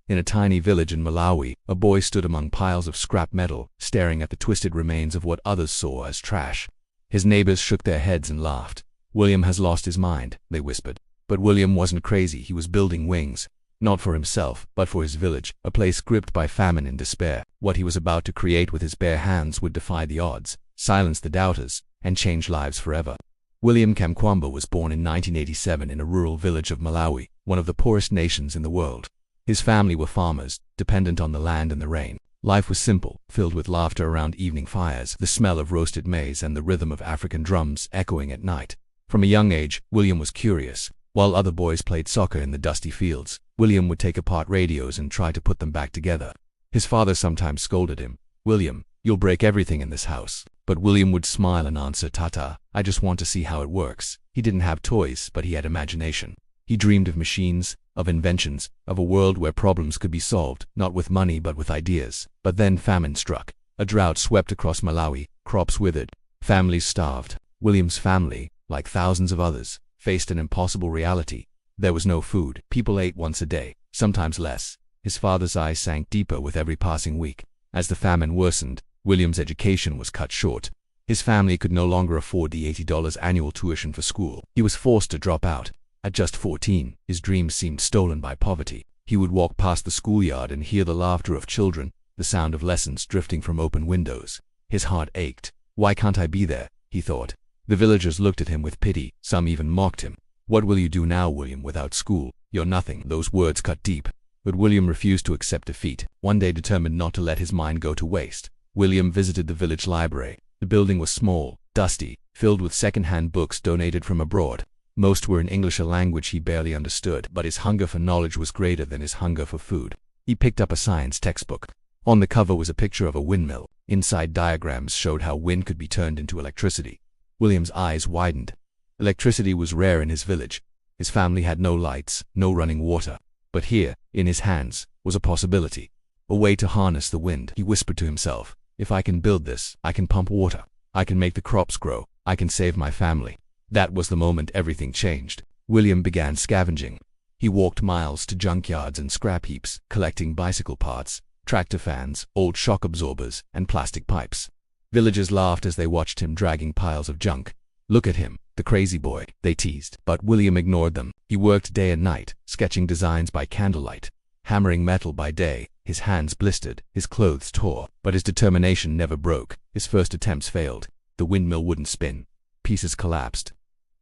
In a tiny village in Malawi, a boy stood among piles of scrap metal, staring at the twisted remains of what others saw as trash. His neighbors shook their heads and laughed. "William has lost his mind," they whispered. But William wasn't crazy. He was building wings. Not for himself, but for his village, a place gripped by famine and despair. What he was about to create with his bare hands would defy the odds, silence the doubters, and change lives forever. William Kamkwamba was born in 1987 in a rural village of Malawi, one of the poorest nations in the world. His family were farmers, dependent on the land and the rain. Life was simple, filled with laughter around evening fires, the smell of roasted maize and the rhythm of African drums echoing at night. From a young age, William was curious. While other boys played soccer in the dusty fields, William would take apart radios and try to put them back together. His father sometimes scolded him. "William, you'll break everything in this house." But William would smile and answer, "Tata, I just want to see how it works." He didn't have toys, but he had imagination. He dreamed of machines, of inventions, of a world where problems could be solved, not with money but with ideas. But then famine struck. A drought swept across Malawi, crops withered, families starved. William's family, like thousands of others, faced an impossible reality. There was no food. People ate once a day, sometimes less. His father's eyes sank deeper with every passing week. As the famine worsened, William's education was cut short. His family could no longer afford the $80 annual tuition for school. He was forced to drop out. At just 14, his dreams seemed stolen by poverty. He would walk past the schoolyard and hear the laughter of children, the sound of lessons drifting from open windows. His heart ached. "Why can't I be there?" he thought. The villagers looked at him with pity. Some even mocked him. "What will you do now, William, without school? You're nothing." Those words cut deep. But William refused to accept defeat. One day, determined not to let his mind go to waste, William visited the village library. The building was small, dusty, filled with second-hand books donated from abroad. Most were in English, a language he barely understood, but his hunger for knowledge was greater than his hunger for food. He picked up a science textbook. On the cover was a picture of a windmill. Inside, diagrams showed how wind could be turned into electricity. William's eyes widened. Electricity was rare in his village. His family had no lights, no running water. But here, in his hands, was a possibility. A way to harness the wind. He whispered to himself, "If I can build this, I can pump water. I can make the crops grow. I can save my family." That was the moment everything changed. William began scavenging. He walked miles to junkyards and scrap heaps, collecting bicycle parts, tractor fans, old shock absorbers, and plastic pipes. Villagers laughed as they watched him dragging piles of junk. "Look at him, the crazy boy," they teased. But William ignored them. He worked day and night, sketching designs by candlelight, hammering metal by day. His hands blistered, his clothes tore, but his determination never broke. His first attempts failed. The windmill wouldn't spin. Pieces collapsed.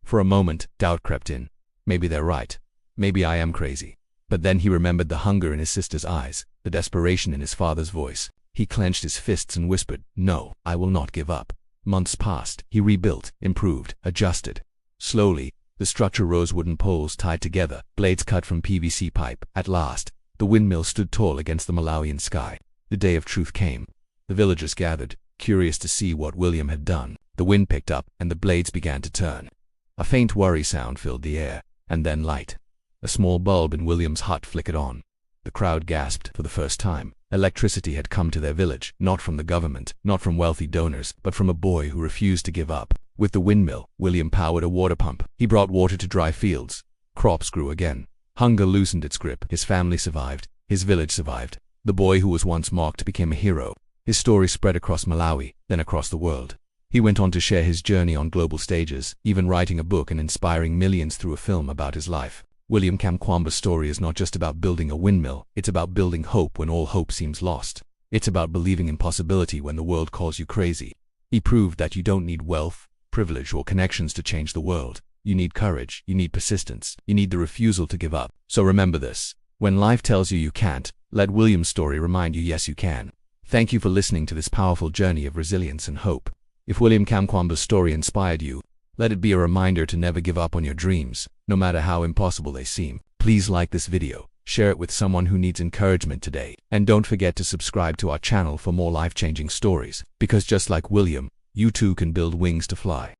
For a moment, doubt crept in. Maybe they're right. Maybe I am crazy. But then he remembered the hunger in his sister's eyes, the desperation in his father's voice. He clenched his fists and whispered, "No, I will not give up." Months passed. He rebuilt, improved, adjusted. Slowly, the structure rose, wooden poles tied together, blades cut from PVC pipe. At last, the windmill stood tall against the Malawian sky. The day of truth came. The villagers gathered, curious to see what William had done. The wind picked up, and the blades began to turn. A faint worry sound filled the air, and then light. A small bulb in William's hut flickered on. The crowd gasped for the first time. Electricity had come to their village, not from the government, not from wealthy donors, but from a boy who refused to give up. With the windmill, William powered a water pump. He brought water to dry fields. Crops grew again. Hunger loosened its grip. His family survived. His village survived. The boy who was once mocked became a hero. His story spread across Malawi, then across the world. He went on to share his journey on global stages, even writing a book and inspiring millions through a film about his life. William Kamkwamba's story is not just about building a windmill, it's about building hope when all hope seems lost. It's about believing in possibility when the world calls you crazy. He proved that you don't need wealth, privilege, or connections to change the world. You need courage, you need persistence, you need the refusal to give up. So remember this: when life tells you you can't, let William's story remind you yes you can. Thank you for listening to this powerful journey of resilience and hope. If William Kamkwamba's story inspired you, let it be a reminder to never give up on your dreams, no matter how impossible they seem. Please like this video, share it with someone who needs encouragement today, and don't forget to subscribe to our channel for more life-changing stories, because just like William, you too can build wings to fly.